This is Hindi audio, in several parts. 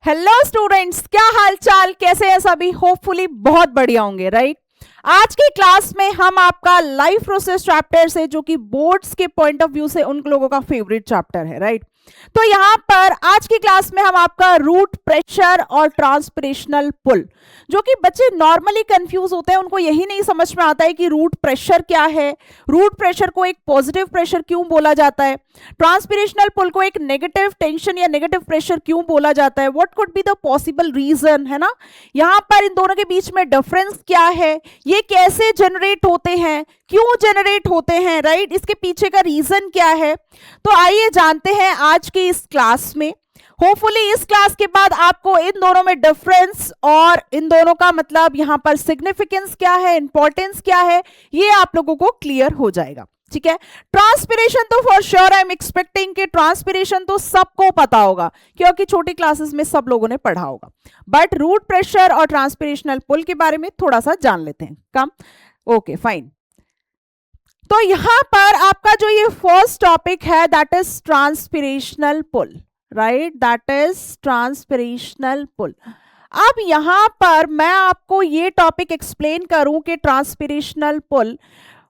हेलो स्टूडेंट्स, क्या हाल चाल, कैसे हैं सभी? होपफुली बहुत बढ़िया होंगे, राइट। आज की क्लास में हम आपका लाइफ प्रोसेस चैप्टर से, जो कि बोर्ड्स के पॉइंट ऑफ व्यू से उन लोगों का फेवरेट चैप्टर है, राइट। तो यहाँ पर आज की क्लास में हम आपका रूट प्रेशर और ट्रांसपिरेशनल पुल, जो कि बच्चे नॉर्मली कंफ्यूज होते हैं, उनको यही नहीं समझ में आता है कि रूट प्रेशर क्या है, रूट प्रेशर को एक पॉजिटिव प्रेशर क्यों बोला जाता है, ट्रांसपिरेशनल पुल को एक नेगेटिव टेंशन या नेगेटिव प्रेशर क्यों बोला जाता है, what could be the possible reason, है ना। यहाँ पर इन दोनों के बीच में डिफरेंस क्या है, ये कैसे जनरेट होते हैं, क्यों जनरेट होते हैं, राइट, इसके पीछे का रीजन क्या है। तो आइए जानते हैं आज की इस क्लास में। होपफुली इस क्लास के बाद आपको इन दोनों में डिफरेंस और इन दोनों का मतलब यहाँ पर सिग्निफिकेंस क्या है, इंपॉर्टेंस क्या है, ये आप लोगों को क्लियर हो जाएगा। ठीक है। ट्रांसपिरेशन तो for sure I am expecting कि ट्रांसपिरेशन तो सबको पता होगा, क्योंकि छोटी क्लासेस में सब लोगों ने पढ़ा होगा। बट रूट प्रेशर और ट्रांसपिरेशनल पुल के बारे में थोड़ा सा जान लेते हैं कम। Okay fine. तो यहां पर आपका जो ये फर्स्ट टॉपिक है that is transpirational pull, right, that is transpirational pull. अब यहां पर मैं आपको ये टॉपिक एक्सप्लेन करूं कि ट्रांसपिरेशनल पुल,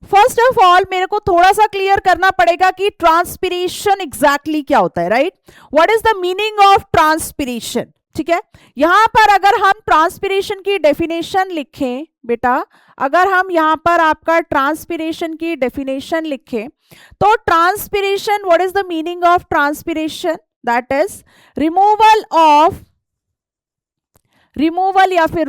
फर्स्ट ऑफ ऑल मेरे को थोड़ा सा क्लियर करना पड़ेगा कि ट्रांसपिरेशन एग्जैक्टली क्या होता है, right. What is the meaning of transpiration. ठीक है। यहां पर अगर हम ट्रांसपिरेशन की डेफिनेशन लिखें बेटा, अगर हम यहां पर आपका ट्रांसपिरेशन की डेफिनेशन लिखें तो transpiration, what is the meaning of transpiration, that is removal या फिर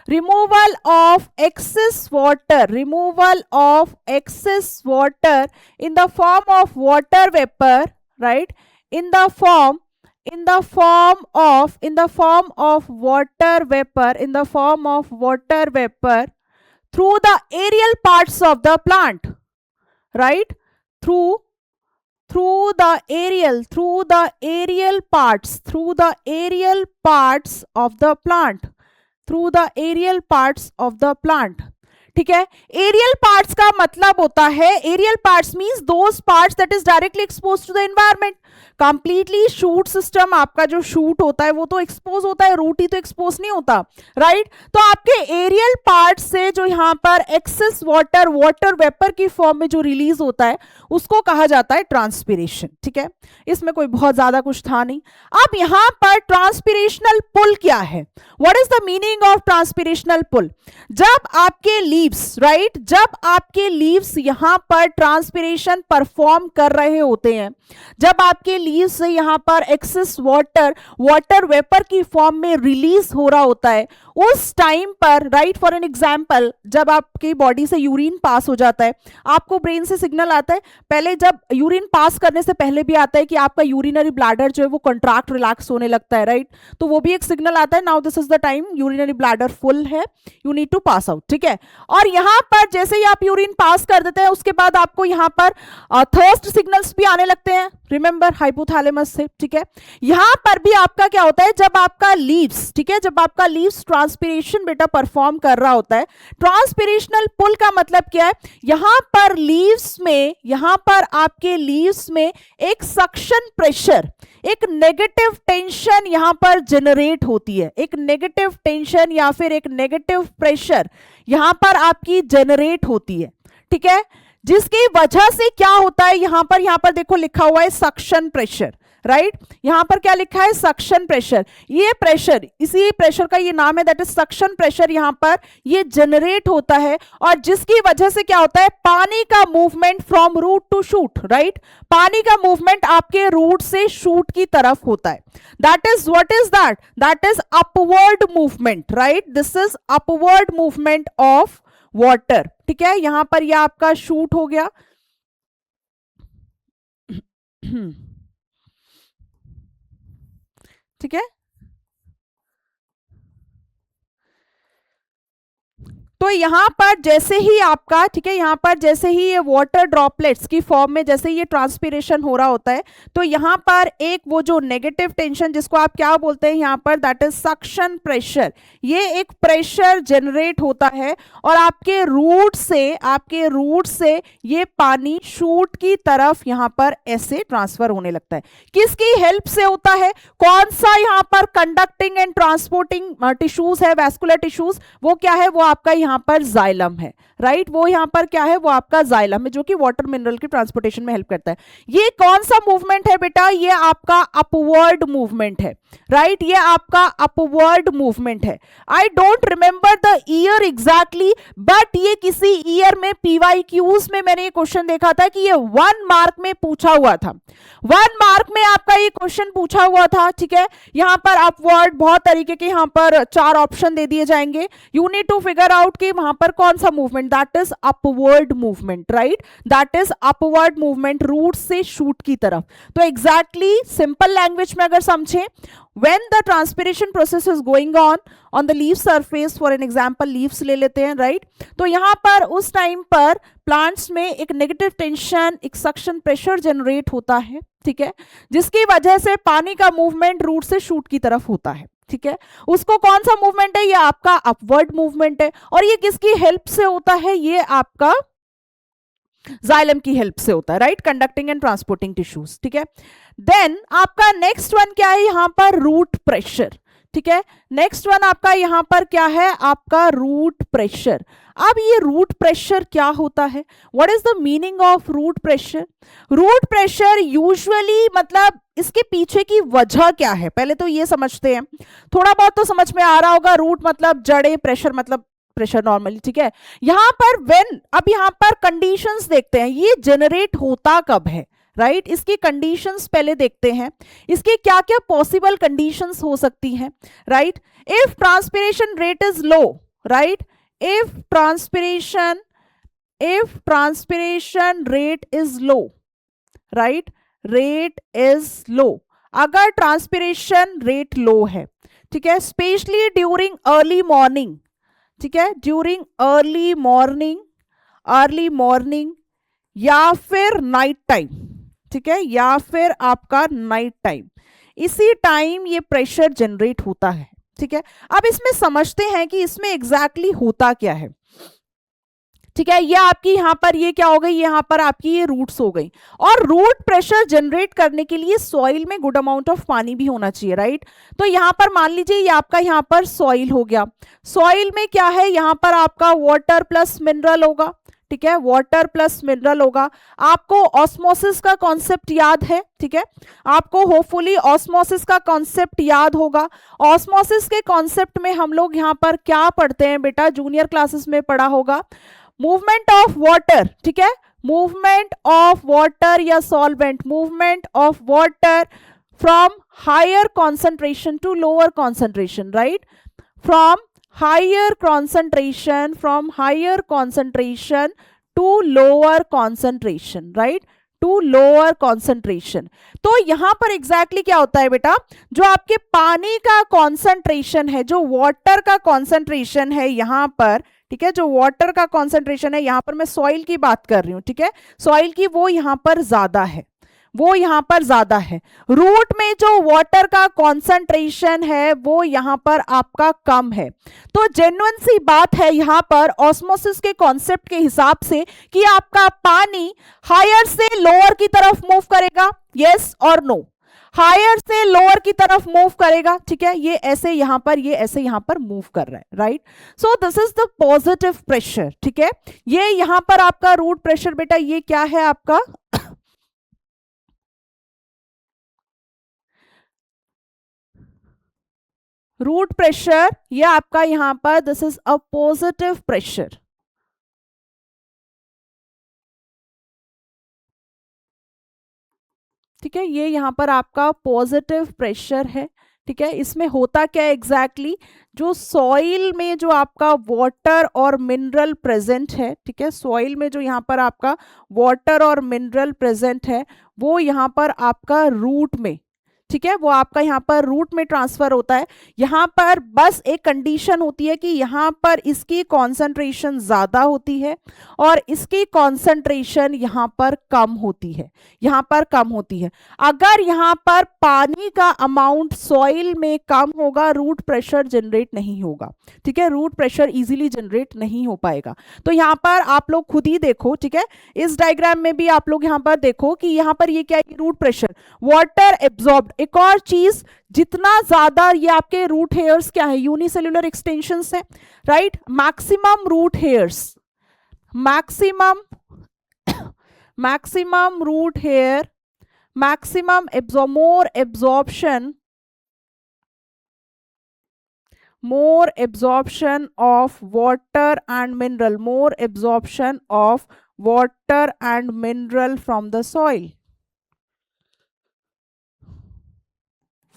removal of excess water, removal of excess water in the form of water vapour, right, in the form of water vapor through the aerial parts of the plant, right, through the aerial parts of the plant। ठीक है। एरियल पार्ट्स का मतलब होता है, aerial parts means those parts that is directly expose to the environment. Completely shoot system, आपका जो शूट होता है वो तो एक्सपोज होता है, रूट ही तो एक्सपोज नहीं होता, राइट। तो आपके एरियल पार्ट से जो यहाँ पर एक्सेस वाटर वेपर की फॉर्म में जो रिलीज होता है उसको कहा जाता है ट्रांसपिरेशन। ठीक है। इसमें कोई बहुत ज्यादा कुछ था नहीं। अब यहाँ पर ट्रांसपिरेशनल पुल क्या है, what is the meaning of transpirational pull. जब आपके लीव्स, राइट, जब आपके लीव्स यहां पर ट्रांसपिरेशन परफॉर्म कर रहे होते हैं, जब आपके लीव्स से यहां पर एक्सेस वाटर वेपर की फॉर्म में रिलीज हो रहा होता है, उस टाइम पर, राइट, फॉर एन एग्जांपल, जब आपकी बॉडी से यूरिन पास हो जाता है, आपको ब्रेन से सिग्नल आता है, पहले जब यूरिन पास करने से पहले भी आता है कि आपका यूरिनरी ब्लैडर जो है वो कंट्रैक्ट रिलैक्स होने लगता है, राइट। तो वो भी एक सिग्नल आता है, now this is the time urinary bladder full है, you need to pass out. ठीक है। और यहां पर जैसे ही आप यूरिन पास कर देते हैं उसके बाद आपको यहां पर थर्स्ट सिग्नल्स भी आने लगते हैं, रिमेंबर, हाइपोथैलेमस से। ठीक है। यहां पर भी आपका क्या होता है, जब आपका लीव्स, ठीक है, जब आपका लीव्स ट्रांसपिरेशन बेटा परफॉर्म कर रहा होता है, ट्रांसपिरेशनल पुल का मतलब क्या है, यहां पर लीव्स में, यहां पर आपके लीव्स में एक सक्शन प्रेशर, एक नेगेटिव टेंशन यहां पर जनरेट होती है, एक नेगेटिव टेंशन या फिर एक नेगेटिव प्रेशर यहां पर आपकी जनरेट होती है। ठीक है। जिसकी वजह से क्या होता है, यहां पर देखो लिखा हुआ है सक्शन प्रेशर, राइट, यहां पर क्या लिखा है, सक्शन प्रेशर। ये प्रेशर, इसी प्रेशर का ये नाम है, दैट इज सक्शन प्रेशर, यहां पर ये जनरेट होता है और जिसकी वजह से क्या होता है, पानी का movement from root to shoot, right, पानी का मूवमेंट आपके रूट से शूट की तरफ होता है। That is, what is that is upward movement, right, this is upward movement of water. ठीक है। यहां पर यह आपका शूट हो गया। ठीक है। तो तो यहाँ पर जैसे ही आपका, ठीक है, यहाँ पर जैसे ही ये वाटर ड्रॉपलेट्स की फॉर्म में जैसे ये ट्रांसपीरेशन हो रहा होता है, तो यहाँ पर एक वो जो नेगेटिव टेंशन जिसको आप क्या बोलते हैं यहाँ पर, दैट इज सक्शन प्रेशर, ये एक प्रेशर जनरेट होता है और आपके रूट से ये पानी शूट की तरफ यहाँ पर ऐसे ट्रांसफर होने लगता है। किसकी हेल्प से होता है? कौन सा यहाँ पर कंडक्टिंग एंड ट्रांसपोर्टिंग टिश्यूज है, वैस्कुलर टिश्यूज, वो क्या है? वो आपका यहाँ पर जाइलम है, राइट। वो यहाँ पर क्या है? वो आपका जाइलम है, जो कि वाटर मिनरल की ट्रांसपोर्टेशन में हेल्प करता है। ये कौन सा मूवमेंट है बेटा? ये आपका अपवर्ड मूवमेंट है, राइट। ये आपका अपवर्ड मूवमेंट है। I don't remember the year exactly, but ये किसी ईयर में PYQs में मैंने ये क्वेश्चन देखा था कि ये 1 मार्क में पूछा हुआ था, 1 मार्क में आपका ये क्वेश्चन पूछा हुआ था, ठीक है। यहाँ पर अपवर्ड बहुत तरीके के यहाँ पर 4 ऑप्शन दे दिए जाएंगे। You need to figure out कि वहां पर कौन सा movement, that is upward movement, right, that is upward movement, root से शूट की तरफ। तो एग्जैक्टली सिंपल लैंग्वेज में अगर समझें, when the transpiration process is going on the leaf surface, for an example leaves ले लेते हैं, राइट। तो यहाँ पर उस टाइम पर प्लांट्स में एक नेगेटिव टेंशन, एक सक्शन प्रेशर जनरेट होता है, ठीक है, जिसकी वजह से पानी का मूवमेंट रूट से शूट की तरफ होता है, ठीक है। उसको कौन सा मूवमेंट है? ये आपका अपवर्ड मूवमेंट है। और ये किसकी हेल्प से होता है? ये आपका जाइलम की हेल्प से होता है, right, conducting and transporting tissues, ठीक है। देन आपका नेक्स्ट वन क्या है? यहां पर रूट प्रेशर, ठीक है। नेक्स्ट वन आपका यहां पर क्या है? आपका रूट प्रेशर। अब ये रूट प्रेशर क्या होता है? What is the meaning of root pressure? Root pressure usually मतलब इसके पीछे की वजह क्या है, पहले तो ये समझते हैं। थोड़ा बहुत तो समझ में आ रहा होगा, रूट मतलब जड़े, प्रेशर मतलब प्रेशर नॉर्मली, ठीक है। यहां पर अब यहां पर कंडीशंस देखते हैं, ये जनरेट होता कब है, राइट, इसकी कंडीशंस पहले देखते हैं, इसके क्या क्या पॉसिबल कंडीशंस हो सकती हैं, right. If transpiration rate is low, right, if transpiration rate is low, right, rate is low, अगर ट्रांसपिरेशन रेट लो है, ठीक है, स्पेशली ड्यूरिंग अर्ली मॉर्निंग, ठीक है, ड्यूरिंग अर्ली मॉर्निंग या फिर नाइट टाइम, ठीक है, या फिर आपका नाइट टाइम, इसी टाइम ये प्रेशर जनरेट होता है, ठीक है। अब इसमें समझते हैं कि इसमें एग्जैक्टली होता क्या है, ठीक है। ये आपकी यहाँ पर ये क्या हो गई? यहाँ पर आपकी ये रूट्स हो गई। और रूट प्रेशर जनरेट करने के लिए सॉइल में गुड अमाउंट ऑफ पानी भी होना चाहिए, राइट। तो यहाँ पर मान लीजिए ये आपका यहाँ पर सॉइल हो गया, सॉइल में क्या है? यहाँ पर आपका वाटर प्लस मिनरल होगा, ठीक है, वाटर प्लस मिनरल होगा। आपको ऑस्मोसिस का कॉन्सेप्ट याद है, ठीक है, आपको होपफुली ऑस्मोसिस का कॉन्सेप्ट याद होगा। ऑस्मोसिस के कॉन्सेप्ट में हम लोग यहाँ पर क्या पढ़ते हैं बेटा? जूनियर क्लासेस में पढ़ा होगा, मूवमेंट ऑफ वाटर, ठीक है, मूवमेंट ऑफ वाटर या solvent, movement of water from higher concentration to lower concentration, right, from higher concentration to lower concentration, right, to lower concentration. तो यहां पर एग्जैक्टली क्या होता है बेटा? जो आपके पानी का कॉन्सेंट्रेशन है, जो वाटर का कॉन्सेंट्रेशन है यहां पर, ठीक है, जो वाटर का कॉन्सेंट्रेशन है यहां पर, मैं सॉइल की बात कर रही हूं, ठीक है, सॉइल की, वो यहां पर ज्यादा है, वो यहां पर ज्यादा है। रूट में जो वाटर का कॉन्सेंट्रेशन है वो यहां पर आपका कम है। तो जेन्युइन सी बात है यहां पर ऑस्मोसिस के कॉन्सेप्ट के हिसाब से कि आपका पानी हायर से लोअर की तरफ मूव करेगा, यस और नो, हायर से लोअर की तरफ मूव करेगा, ठीक है, ये ऐसे यहां पर, ये ऐसे यहां पर मूव कर रहा है, right. So this is the positive pressure, ठीक है। ये यहां पर आपका रूट प्रेशर बेटा, ये क्या है आपका? रूट प्रेशर, ये आपका यहां पर this is a positive pressure, ठीक है, ये यहां पर आपका पॉजिटिव प्रेशर है, ठीक है। इसमें होता क्या है एग्जैक्टली? जो सॉइल में जो आपका वाटर और मिनरल प्रेजेंट है, ठीक है, सॉइल में जो यहाँ पर आपका वाटर और मिनरल प्रेजेंट है, वो यहाँ पर आपका रूट में, ठीक है, वो आपका यहाँ पर रूट में ट्रांसफर होता है। यहाँ पर बस एक कंडीशन होती है कि यहाँ पर इसकी कॉन्सेंट्रेशन ज्यादा होती है और इसकी कॉन्सेंट्रेशन यहाँ पर कम होती है, यहाँ पर कम होती है। अगर यहाँ पर पानी का अमाउंट सॉइल में कम होगा, रूट प्रेशर जनरेट नहीं होगा। ठीक है, रूट प्रेशर इजीली जनरेट नहीं हो पाएगा। तो यहाँ पर आप लोग खुद ही देखो, ठीक है, इस डायग्राम में भी आप लोग यहाँ पर देखो कि यहाँ पर ये क्या है, रूट प्रेशर, वाटर एब्जॉर्ब्ड। एक और चीज, जितना ज्यादा ये आपके रूट हेयर्स क्या है, यूनिसेल्युलर एक्सटेंशंस है, right, maximum root hairs, maximum maximum root hair, maximum more absorption, more absorption of water and mineral, more absorption of water and mineral from the soil,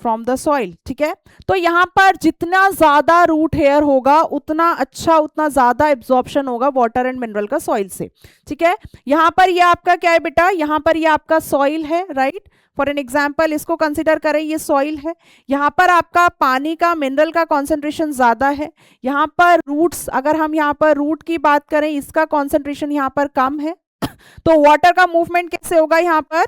from the soil. ठीक है, तो यहाँ पर जितना ज्यादा रूट हेयर होगा उतना अच्छा, उतना ज्यादा एब्जॉर्प्शन होगा वाटर एंड मिनरल का सॉइल से। ठीक है, यहाँ पर ये आपका क्या है बेटा, यहाँ पर ये आपका सॉइल है, राइट, फॉर एन एग्जाम्पल इसको कंसिडर करें, ये सॉइल है, यहाँ पर आपका पानी का, मिनरल का कॉन्सेंट्रेशन ज्यादा है, यहाँ पर रूट्स, अगर हम यहाँ पर रूट की बात करें, इसका कॉन्सेंट्रेशन यहाँ पर कम है तो वाटर का मूवमेंट कैसे होगा, यहाँ पर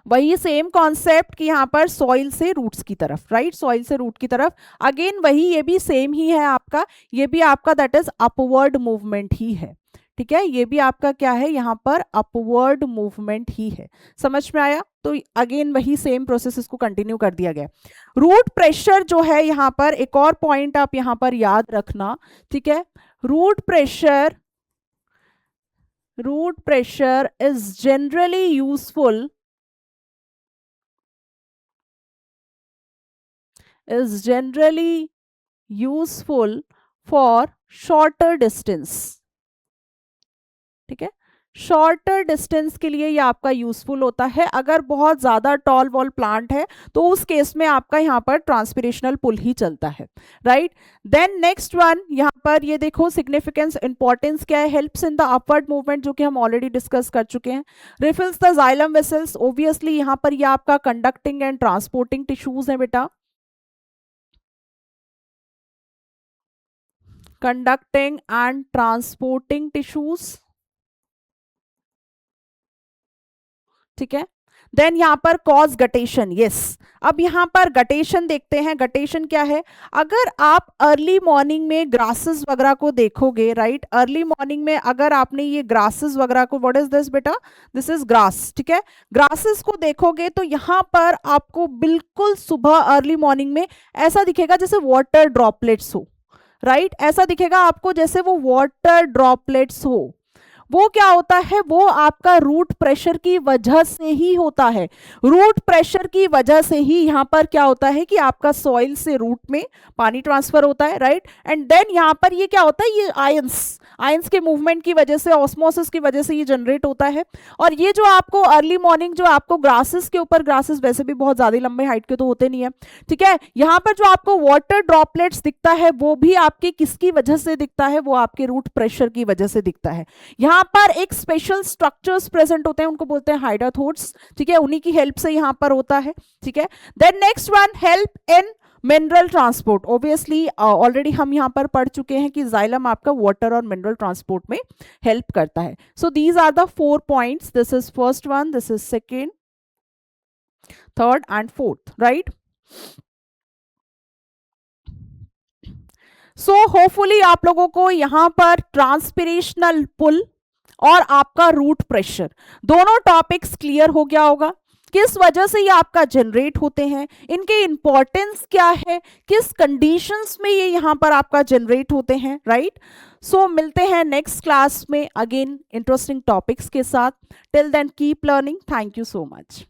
वही सेम कॉन्सेप्ट कि यहाँ पर सॉइल से रूट्स की तरफ, राइट, सॉइल से रूट की तरफ, अगेन वही, ये भी सेम ही है आपका, ये भी आपका दैट इज अपवर्ड मूवमेंट ही है। ठीक है, ये भी आपका क्या है, यहाँ पर अपवर्ड मूवमेंट ही है। समझ में आया? तो अगेन वही सेम प्रोसेस इसको कंटिन्यू कर दिया गया। रूट प्रेशर जो है यहाँ पर, एक और पॉइंट आप यहाँ पर याद रखना, ठीक है, root pressure is generally useful, is generally useful for shorter distance। ठीक है, शॉर्टर डिस्टेंस के लिए ये आपका यूजफुल होता है। अगर बहुत ज्यादा टॉल वॉल प्लांट है तो उस केस में आपका यहाँ पर ट्रांसपिरेशनल पुल ही चलता है, राइट। देन नेक्स्ट वन, यहाँ पर ये देखो सिग्निफिकेंस, इंपॉर्टेंस क्या है, helps in the upward movement, जो कि हम ऑलरेडी डिस्कस कर चुके हैं। Refills the xylem vessels, obviously यहाँ पर ये आपका कंडक्टिंग एंड ट्रांसपोर्टिंग टिश्यूज है बेटा, conducting and transporting tissues। ठीक है, देन यहाँ पर कॉज गटेशन, यस। अब यहाँ पर गटेशन देखते हैं, गटेशन क्या है, अगर आप अर्ली मॉर्निंग में ग्रासेस वगैरह को देखोगे, राइट, अर्ली मॉर्निंग में अगर आपने ये ग्रासेस वगैरह को, व्हाट इज दिस बेटा, दिस इज ग्रास, ठीक है, ग्रासेस को देखोगे तो यहाँ पर आपको बिल्कुल सुबह अर्ली मॉर्निंग में ऐसा दिखेगा जैसे वाटर ड्रॉपलेट्स हो, राइट, ऐसा दिखेगा आपको जैसे वो वाटर ड्रॉपलेट्स हो। वो क्या होता है, वो आपका रूट प्रेशर की वजह से ही होता है। रूट प्रेशर की वजह से ही यहाँ पर क्या होता है कि आपका सॉइल से रूट में पानी ट्रांसफर होता है, राइट। एंड देन यहाँ पर ये क्या होता है, ये आयंस के मूवमेंट की वजह से, ऑस्मोसिस की वजह से ये जनरेट होता है। और ये जो आपको अर्ली मॉर्निंग जो आपको ग्रासेस के ऊपर, ग्रासेस वैसे भी बहुत ज्यादा लंबे हाइट के तो होते नहीं है, ठीक है, यहाँ पर जो आपको वाटर ड्रॉपलेट्स दिखता है वो भी आपके किसकी वजह से दिखता है, वो आपके रूट प्रेशर की वजह से दिखता है। यहाँ पर एक स्पेशल स्ट्रक्चर्स प्रेजेंट होते हैं, उनको बोलते हैं हाइड्रोथोड्स, ठीक है, उन्हीं की हेल्प से यहाँ पर होता है। ठीक है, then next one, help in mineral transport, obviously already हम यहाँ पर पढ़ चुके हैं कि जाइलम आपका वाटर और मिनरल ट्रांसपोर्ट में हेल्प करता है। So these are the 4 points, this is first one, this is second, third and fourth, right. So hopefully आप लोगों को यहाँ पर ट्रांसपिरेशनल पुल और आपका रूट प्रेशर दोनों टॉपिक्स क्लियर हो गया होगा। किस वजह से ये आपका जनरेट होते हैं, इनके इंपॉर्टेंस क्या है, किस कंडीशंस में ये यहाँ पर आपका जनरेट होते हैं, राइट। सो मिलते हैं नेक्स्ट क्लास में अगेन इंटरेस्टिंग टॉपिक्स के साथ। Till then keep learning, thank you so much.